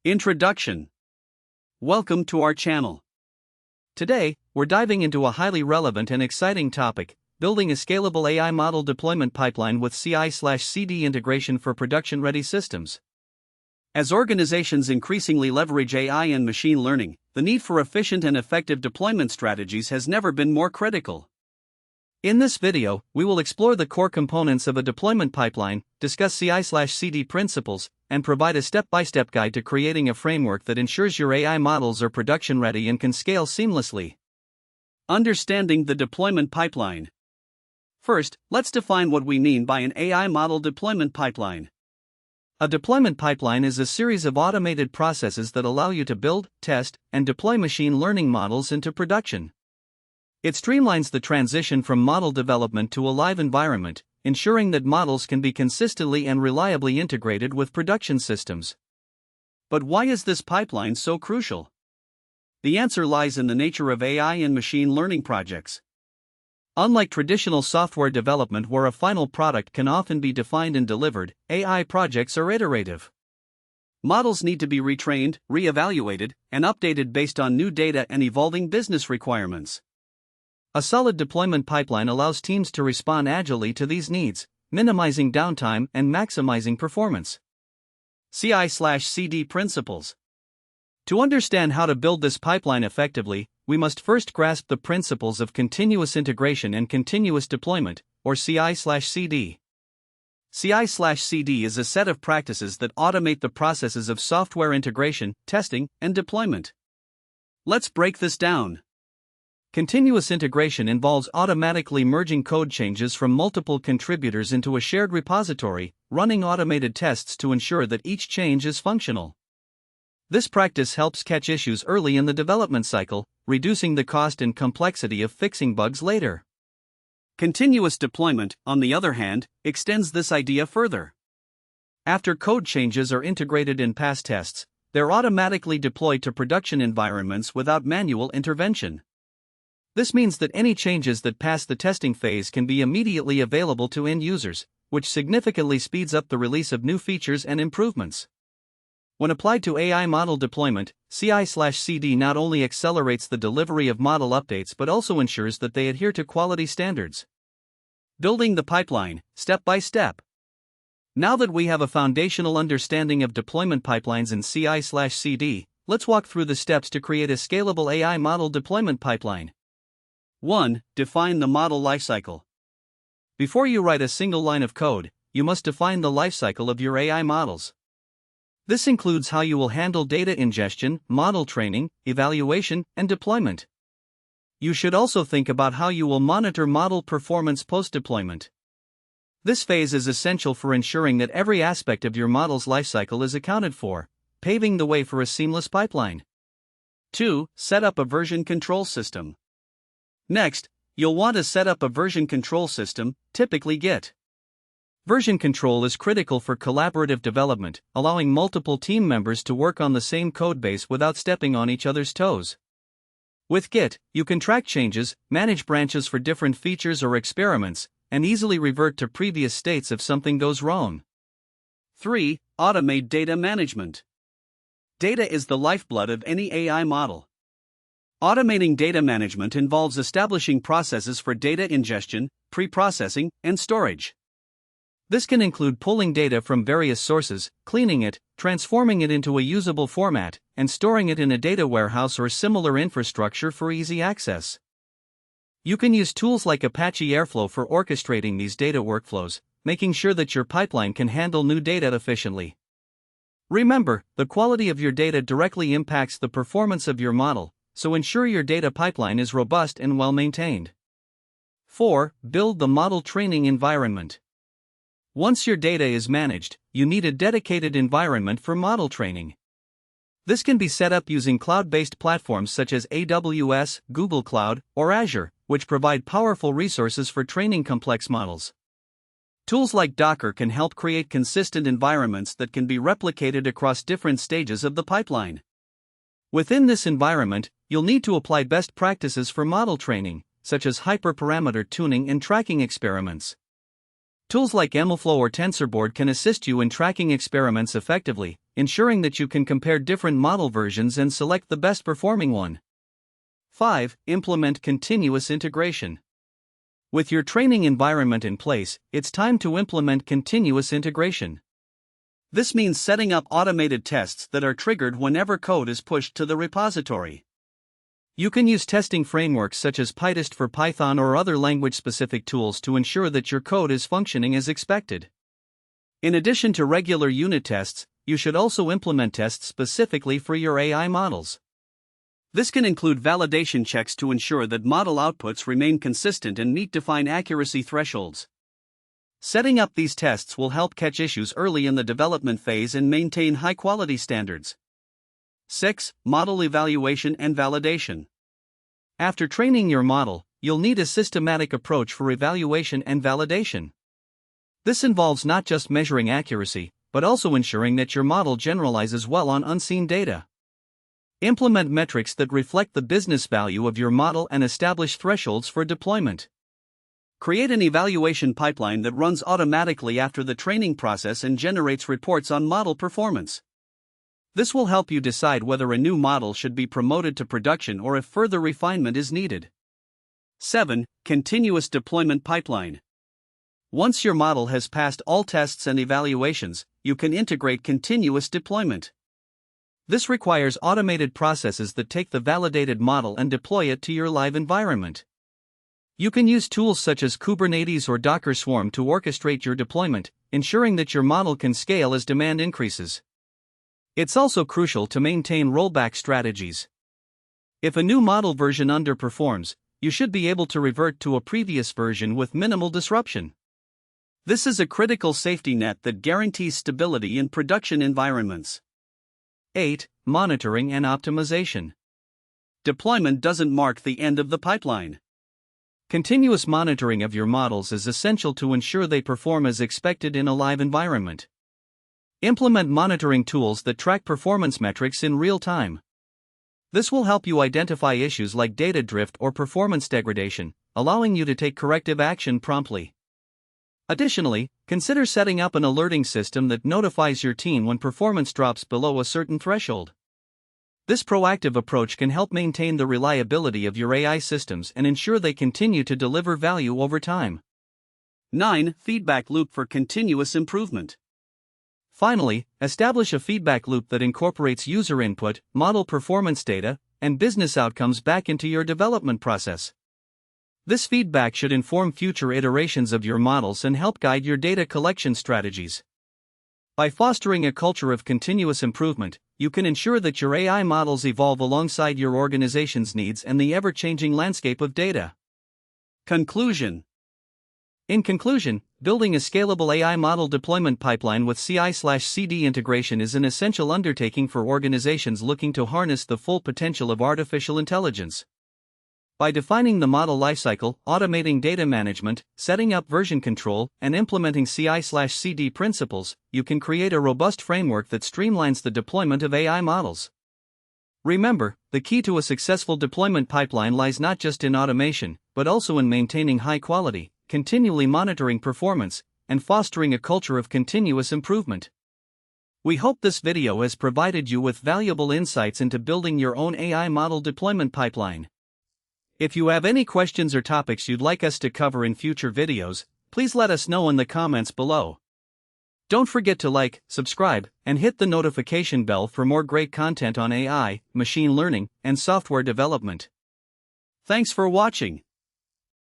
Introduction. Welcome to our channel. Today, we're diving into a highly relevant and exciting topic: building a scalable AI model deployment pipeline with CI/CD integration for production-ready systems. As organizations increasingly leverage AI and machine learning, the need for efficient and effective deployment strategies has never been more critical. In this video, we will explore the core components of a deployment pipeline, discuss CI/CD principles, and provide a step-by-step guide to creating a framework that ensures your AI models are production-ready and can scale seamlessly. Understanding the deployment pipeline. First, let's define what we mean by an AI model deployment pipeline. A deployment pipeline is a series of automated processes that allow you to build, test, and deploy machine learning models into production. It streamlines the transition from model development to a live environment, ensuring that models can be consistently and reliably integrated with production systems. But why is this pipeline so crucial? The answer lies in the nature of AI and machine learning projects. Unlike traditional software development where a final product can often be defined and delivered, AI projects are iterative. Models need to be retrained, re-evaluated, and updated based on new data and evolving business requirements. A solid deployment pipeline allows teams to respond agilely to these needs, minimizing downtime and maximizing performance. CI/CD principles. To understand how to build this pipeline effectively, we must first grasp the principles of continuous integration and continuous deployment, or CI/CD. CI/CD is a set of practices that automate the processes of software integration, testing, and deployment. Let's break this down. Continuous integration involves automatically merging code changes from multiple contributors into a shared repository, running automated tests to ensure that each change is functional. This practice helps catch issues early in the development cycle, reducing the cost and complexity of fixing bugs later. Continuous deployment, on the other hand, extends this idea further. After code changes are integrated in past tests, they're automatically deployed to production environments without manual intervention. This means that any changes that pass the testing phase can be immediately available to end users, which significantly speeds up the release of new features and improvements. When applied to AI model deployment, CI/CD not only accelerates the delivery of model updates but also ensures that they adhere to quality standards. Building the pipeline, step by step. Now that we have a foundational understanding of deployment pipelines in CI/CD, let's walk through the steps to create a scalable AI model deployment pipeline. 1. Define the model lifecycle. Before you write a single line of code, you must define the lifecycle of your AI models. This includes how you will handle data ingestion, model training, evaluation, and deployment. You should also think about how you will monitor model performance post-deployment. This phase is essential for ensuring that every aspect of your model's lifecycle is accounted for, paving the way for a seamless pipeline. 2. Set up a version control system. Next, you'll want to set up a version control system, typically Git. Version control is critical for collaborative development, allowing multiple team members to work on the same codebase without stepping on each other's toes. With Git, you can track changes, manage branches for different features or experiments, and easily revert to previous states if something goes wrong. 3. Automate data management. Data is the lifeblood of any AI model. Automating data management involves establishing processes for data ingestion, pre-processing, and storage. This can include pulling data from various sources, cleaning it, transforming it into a usable format, and storing it in a data warehouse or similar infrastructure for easy access. You can use tools like Apache Airflow for orchestrating these data workflows, making sure that your pipeline can handle new data efficiently. Remember, the quality of your data directly impacts the performance of your model, so ensure your data pipeline is robust and well-maintained. 4. Build the model training environment. Once your data is managed, you need a dedicated environment for model training. This can be set up using cloud-based platforms such as AWS, Google Cloud, or Azure, which provide powerful resources for training complex models. Tools like Docker can help create consistent environments that can be replicated across different stages of the pipeline. Within this environment, you'll need to apply best practices for model training, such as hyperparameter tuning and tracking experiments. Tools like MLflow or TensorBoard can assist you in tracking experiments effectively, ensuring that you can compare different model versions and select the best performing one. 5. Implement continuous integration. With your training environment in place, it's time to implement continuous integration. This means setting up automated tests that are triggered whenever code is pushed to the repository. You can use testing frameworks such as PyTest for Python or other language-specific tools to ensure that your code is functioning as expected. In addition to regular unit tests, you should also implement tests specifically for your AI models. This can include validation checks to ensure that model outputs remain consistent and meet defined accuracy thresholds. Setting up these tests will help catch issues early in the development phase and maintain high-quality standards. 6. Model evaluation and validation. After training your model, you'll need a systematic approach for evaluation and validation. This involves not just measuring accuracy, but also ensuring that your model generalizes well on unseen data. Implement metrics that reflect the business value of your model and establish thresholds for deployment. Create an evaluation pipeline that runs automatically after the training process and generates reports on model performance. This will help you decide whether a new model should be promoted to production or if further refinement is needed. 7. Continuous deployment pipeline. Once your model has passed all tests and evaluations, you can integrate continuous deployment. This requires automated processes that take the validated model and deploy it to your live environment. You can use tools such as Kubernetes or Docker Swarm to orchestrate your deployment, ensuring that your model can scale as demand increases. It's also crucial to maintain rollback strategies. If a new model version underperforms, you should be able to revert to a previous version with minimal disruption. This is a critical safety net that guarantees stability in production environments. 8. Monitoring and optimization. Deployment doesn't mark the end of the pipeline. Continuous monitoring of your models is essential to ensure they perform as expected in a live environment. Implement monitoring tools that track performance metrics in real time. This will help you identify issues like data drift or performance degradation, allowing you to take corrective action promptly. Additionally, consider setting up an alerting system that notifies your team when performance drops below a certain threshold. This proactive approach can help maintain the reliability of your AI systems and ensure they continue to deliver value over time. 9. Feedback loop for continuous improvement. Finally, establish a feedback loop that incorporates user input, model performance data, and business outcomes back into your development process. This feedback should inform future iterations of your models and help guide your data collection strategies. By fostering a culture of continuous improvement, you can ensure that your AI models evolve alongside your organization's needs and the ever-changing landscape of data. Conclusion. In conclusion, building a scalable AI model deployment pipeline with CI/CD integration is an essential undertaking for organizations looking to harness the full potential of artificial intelligence. By defining the model lifecycle, automating data management, setting up version control, and implementing CI/CD principles, you can create a robust framework that streamlines the deployment of AI models. Remember, the key to a successful deployment pipeline lies not just in automation, but also in maintaining high quality, continually monitoring performance, and fostering a culture of continuous improvement. We hope this video has provided you with valuable insights into building your own AI model deployment pipeline. If you have any questions or topics you'd like us to cover in future videos, please let us know in the comments below. Don't forget to like, subscribe, and hit the notification bell for more great content on AI, machine learning, and software development. Thanks for watching.